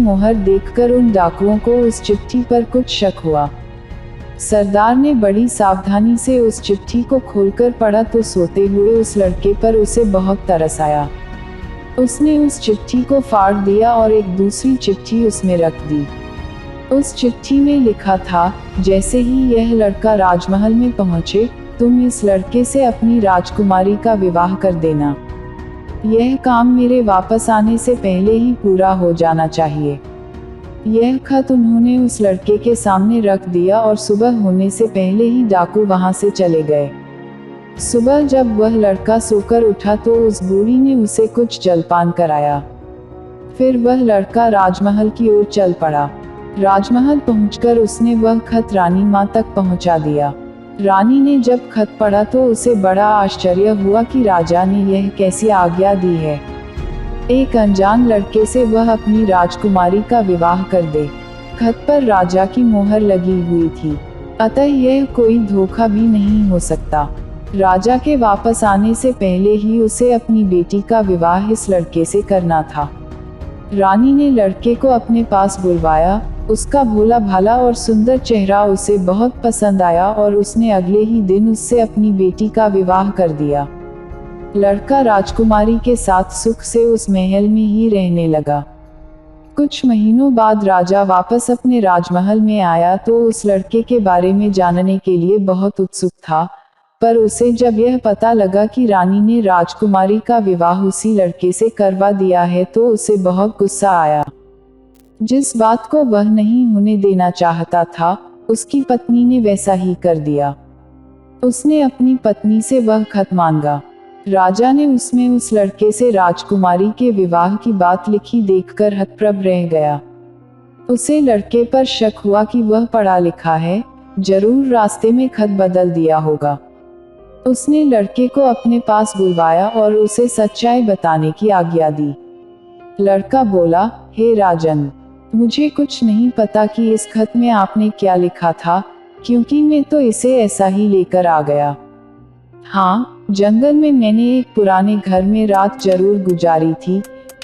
मोहर देखकर उन डाकुओं को उस चिट्ठी पर कुछ शक हुआ। सरदार ने बड़ी सावधानी से उस चिट्ठी को खोलकर पढ़ा तो सोते हुए उस लड़के पर उसे बहुत तरस आया। उसने उस चिट्ठी को फाड़ दिया और एक दूसरी चिट्ठी उसमें रख दी। उस चिट्ठी में लिखा था, जैसे ही यह लड़का राजमहल में पहुंचे, तुम इस लड़के से अपनी राजकुमारी का विवाह कर देना। यह काम मेरे वापस आने से पहले ही पूरा हो जाना चाहिए। यह खत उन्होंने उस लड़के के सामने रख दिया और सुबह होने से पहले ही डाकू वहां से चले गए। सुबह जब वह लड़का सोकर उठा तो उस बूढ़ी ने उसे कुछ जलपान कराया। फिर वह लड़का राजमहल की ओर चल पड़ा। राजमहल पहुंचकर उसने वह खत रानी माँ तक पहुंचा दिया। रानी ने जब खत पढ़ा तो उसे बड़ा आश्चर्य हुआ कि राजा ने यह कैसी आज्ञा दी है। एक अनजान लड़के से वह अपनी राजकुमारी का विवाह कर दे। खत पर राजा की मोहर लगी हुई थी, अतः यह कोई धोखा भी नहीं हो सकता। राजा के वापस आने से पहले ही उसे अपनी बेटी का विवाह इस लड़के से करना था। रानी ने लड़के को अपने पास बुलवाया। उसका भोला भाला और सुंदर चेहरा उसे बहुत पसंद आया और उसने अगले ही दिन उससे अपनी बेटी का विवाह कर दिया। लड़का राजकुमारी के साथ सुख से उस महल में ही रहने लगा। कुछ महीनों बाद राजा वापस अपने राजमहल में आया तो उस लड़के के बारे में जानने के लिए बहुत उत्सुक था, पर उसे जब यह पता लगा कि रानी ने राजकुमारी का विवाह उसी लड़के से करवा दिया है तो उसे बहुत गुस्सा आया। जिस बात को वह नहीं होने देना चाहता था, उसकी पत्नी ने वैसा ही कर दिया। उसने अपनी पत्नी से वह खत मांगा। राजा ने उसमें उस लड़के से राजकुमारी के विवाह की बात लिखी देखकर हतप्रभ रह गया। उसे लड़के पर शक हुआ कि वह पढ़ा लिखा है, जरूर रास्ते में खत बदल दिया होगा। उसने लड़के को अपने पास बुलवाया और उसे सच्चाई बताने की आज्ञा दी। लड़का बोला, हे राजन, मुझे कुछ नहीं पता कि इस खत में आपने क्या लिखा था, क्योंकि मैं तो इसे ऐसा ही लेकर आ गया। हाँ, जंगल में मैंने एक पुराने घर में रात जरूर गुजारी थी,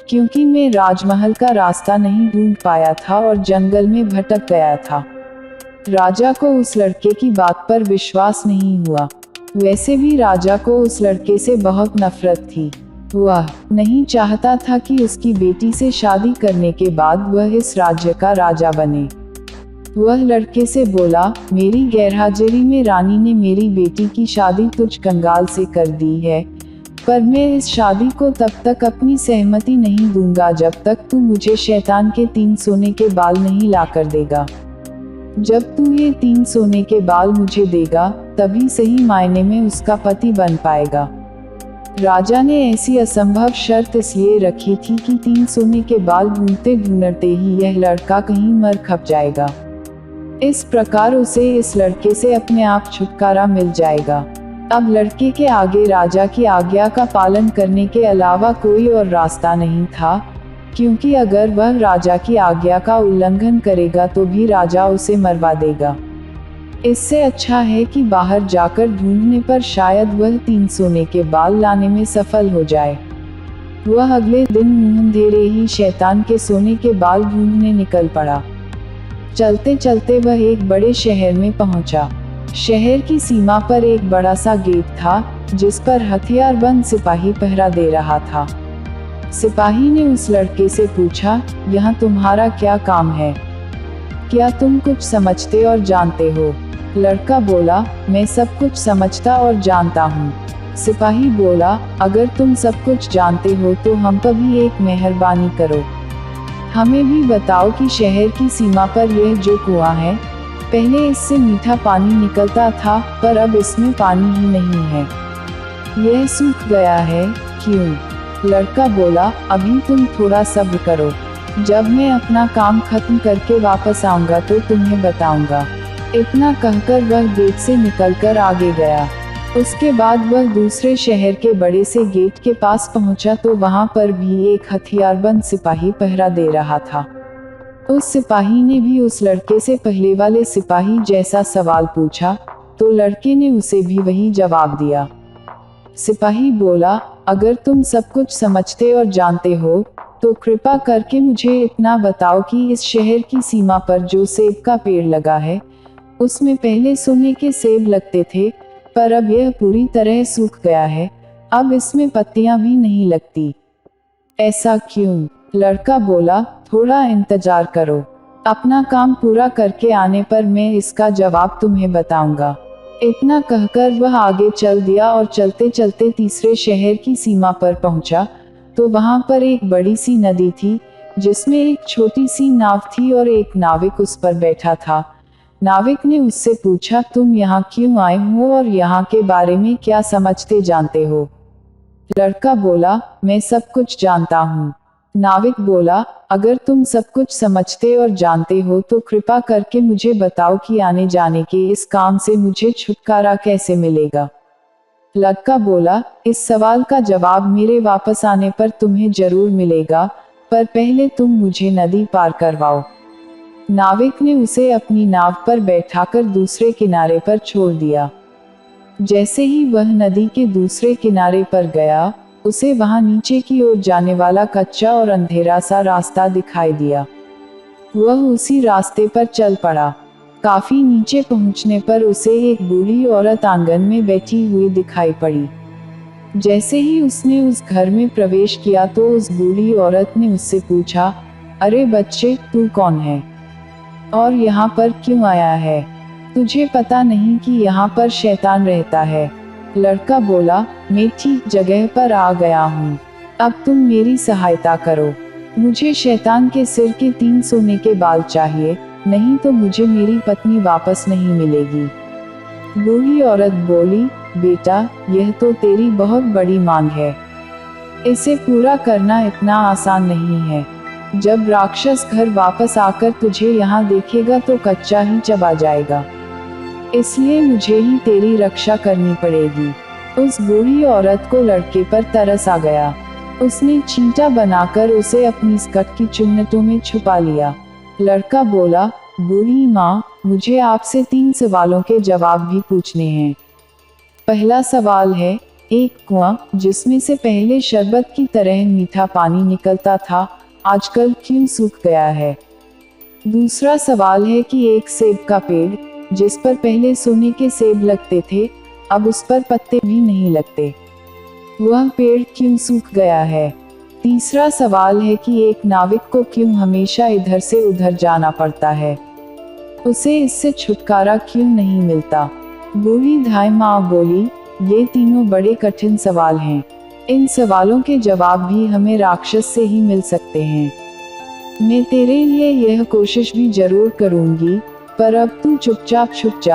क्योंकि मैं राजमहल का रास्ता नहीं ढूंढ पाया था और जंगल में भटक गया था। राजा को उस लड़के की बात पर विश्वास नहीं हुआ। वैसे भी राजा को उस लड़के से बहुत नफरत थी। वह नहीं चाहता था कि उसकी बेटी से शादी करने के बाद वह इस राज्य का राजा बने। वह लड़के से बोला, मेरी गैरहाजिरी में रानी ने मेरी बेटी की शादी तुझ कंगाल से कर दी है, पर मैं इस शादी को तब तक अपनी सहमति नहीं दूंगा जब तक तू मुझे शैतान के 3 सोने के बाल नहीं ला कर देगा। जब तू ये 3 सोने के बाल मुझे देगा, तभी सही मायने में उसका पति बन पाएगा। राजा ने ऐसी असंभव शर्त इसलिए रखी थी कि 3 सोने के बाल ढूंढते ढूंढते ही यह लड़का कहीं मर खप जाएगा। इस प्रकार उसे इस लड़के से अपने आप छुटकारा मिल जाएगा। अब लड़के के आगे राजा की आज्ञा का पालन करने के अलावा कोई और रास्ता नहीं था, क्योंकि अगर वह राजा की आज्ञा का उल्लंघन करेगा तो भी राजा उसे मरवा देगा। इससे अच्छा है कि बाहर जाकर ढूंढने पर शायद वह 3 सोने के बाल लाने में सफल हो जाए। वह अगले दिन मुंह अंधेरे ही शैतान के सोने के बाल ढूंढने निकल पड़ा। चलते चलते वह एक बड़े शहर में पहुंचा। शहर की सीमा पर एक बड़ा सा गेट था, जिस पर हथियारबंद सिपाही पहरा दे रहा था। सिपाही ने उस लड़के से पूछा, यहाँ तुम्हारा क्या काम है? क्या तुम कुछ समझते और जानते हो? लड़का बोला, मैं सब कुछ समझता और जानता हूँ। सिपाही बोला, अगर तुम सब कुछ जानते हो तो हम पर भी एक मेहरबानी करो। हमें भी बताओ कि शहर की सीमा पर यह जो कुआं है, पहले इससे मीठा पानी निकलता था, पर अब इसमें पानी ही नहीं है। यह सूख गया है, क्यों? लड़का बोला, अभी तुम थोड़ा सब्र करो। जब मैं अपना काम खत्म करके वापस आऊंगा तो तुम्हें बताऊंगा। इतना कहकर वह गेट से निकलकर आगे गया। उसके बाद वह दूसरे शहर के बड़े से गेट के पास पहुंचा तो वहां पर भी एक हथियारबंद सिपाही पहरा दे रहा था। उस सिपाही ने भी उस लड़के से पहले वाले सिपाही जैसा सवाल पूछा, तो लड़के ने उसे भी वही जवाब दिया। सिपाही बोला, अगर तुम सब कुछ समझते और जानते हो, तो कृपा करके मुझे इतना बताओ कि इस शहर की सीमा पर जो सेब का पेड़ लगा है, उसमें पहले सोने के सेब लगते थे, पर अब यह पूरी तरह सूख गया है, अब इसमें पत्तियां भी नहीं लगती। ऐसा क्यों? लड़का बोला, थोड़ा इंतजार करो, अपना काम पूरा करके आने पर मैं इसका जवाब तुम्हें बताऊंगा। इतना कहकर वह आगे चल दिया और चलते चलते तीसरे शहर की सीमा पर पहुंचा, तो वहां पर एक बड़ी सी नदी थी, जिसमें एक छोटी सी नाव थी और एक नाविक उस पर बैठा था। नाविक ने उससे पूछा, तुम यहाँ क्यों आए हो और यहाँ के बारे में क्या समझते जानते हो? लड़का बोला, मैं सब कुछ जानता हूँ। नाविक बोला, अगर तुम सब कुछ समझते और जानते हो तो कृपा करके मुझे बताओ कि आने जाने के इस काम से मुझे छुटकारा कैसे मिलेगा? लड़का बोला, इस सवाल का जवाब मेरे वापस आने पर तुम्हें जरूर मिलेगा, पर पहले तुम मुझे नदी पार करवाओ। नाविक ने उसे अपनी नाव पर बैठाकर दूसरे किनारे पर छोड़ दिया। जैसे ही वह नदी के दूसरे किनारे पर गया, उसे वहां नीचे की ओर जाने वाला कच्चा और अंधेरा सा रास्ता दिखाई दिया। वह उसी रास्ते पर चल पड़ा। काफी नीचे पहुंचने पर उसे एक बूढ़ी औरत आंगन में बैठी हुई दिखाई पड़ी। जैसे ही उसने उस घर में प्रवेश किया तो उस बूढ़ी औरत ने उससे पूछा, अरे बच्चे, तू कौन है और यहाँ पर क्यों आया है? तुझे पता नहीं कि यहाँ पर शैतान रहता है? लड़का बोला, मैं ठीक जगह पर आ गया हूँ, अब तुम मेरी सहायता करो। मुझे शैतान के सिर के 3 सोने के बाल चाहिए, नहीं तो मुझे मेरी पत्नी वापस नहीं मिलेगी। बूढ़ी औरत बोली, बेटा, यह तो तेरी बहुत बड़ी मांग है, इसे पूरा करना इतना आसान नहीं है। जब राक्षस घर वापस आकर तुझे यहाँ देखेगा तो कच्चा ही चबा जाएगा, इसलिए मुझे ही तेरी रक्षा करनी पड़ेगी। उस बूढ़ी औरत को लड़के पर तरस आ गया। उसने चींटा बनाकर उसे अपनी स्कर्ट की चुन्नटों में छुपा लिया। लड़का बोला, बूढ़ी माँ, मुझे आपसे 3 सवालों के जवाब भी पूछने हैं। पहला सवाल है, एक कुआं जिसमें से पहले शरबत की तरह मीठा पानी निकलता था, आजकल क्यों सूख गया है? दूसरा सवाल है कि एक सेब का पेड़ जिस पर पहले सोने के सेब लगते थे, अब उस पर पत्ते भी नहीं लगते, वह पेड़ क्यों सूख गया है? तीसरा सवाल है कि एक नाविक को क्यों हमेशा इधर से उधर जाना पड़ता है, उसे इससे छुटकारा क्यों नहीं मिलता? बूढ़ी धाई माँ बोली, ये तीनों बड़े कठिन सवाल हैं, इन सवालों के जवाब भी हमें राक्षस से ही मिल सकते हैं। मैं तेरे लिए यह कोशिश भी जरूर करूंगी, पर अब तू चुपचाप छुप जा।